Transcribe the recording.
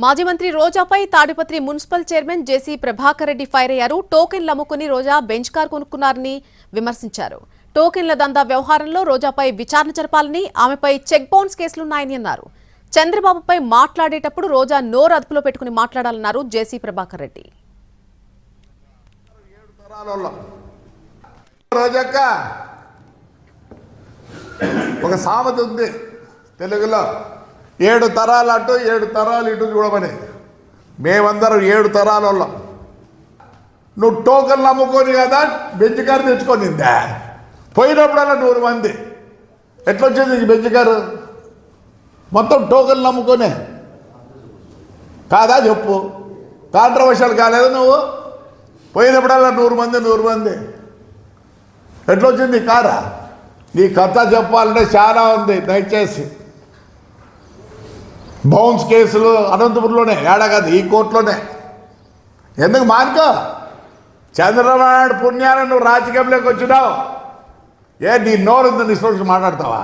మాజీ మంత్రి రోజాపై Tadipatri municipal chairman జేసీ Prabhakar Reddy fire అయ్యారు. టోకెన్లు అమ్ముకుని రోజా బెంచ్ కార్ కొనుక్కున్నారని విమర్శించారు. టోకెన్ల దందా వ్యవహారంలో రోజాపై విచారణ జరపాలని, ఆమెపై చెక్ బౌన్స్ కేసులున్నాయని అన్నారు. చంద్రబాబుపై మాట్లాడేటప్పుడు రోజా నోరు అదుపులో పెట్టుకుని మాట్లాడాలన్నారు జేసీ ప్రభాకర్ రెడ్డి. ఒక సామెత ఉంది తెలుగులో, 7 తరాలు అటు 7 తరాలు ఇటు చూడమని. మేమందరం 7 తరాల వాళ్ళం. నువ్వు టోకన్లు అమ్ముకొని కదా బెంచ్ కారు తెచ్చుకొనిందా? పోయినప్పుడల్లా 100 మంది. ఎట్లొచ్చింది ఈ బెంచ్ కారు? మొత్తం టోకన్లు అమ్ముకొనే కాదా? చెప్పు, కాంట్రవర్షియల్ కాలేదు? నువ్వు పోయినప్పుడల్లా 100 మంది ఎట్లొచ్చింది కారా? నీ కథ చెప్పాలంటే చాలా ఉంది. దయచేసి బౌన్స్ కేసులు అనంతపురంలోనే, ఏడా కాదు ఈ కోర్టులోనే. ఎందుకు మానుకో? చంద్రబాబు నాయుడు పుణ్యాన్ని నువ్వు రాజకీయంలోకి వచ్చినావు. నీ నోరు ఉందని నిష్పక్ష మాట్లాడతావా?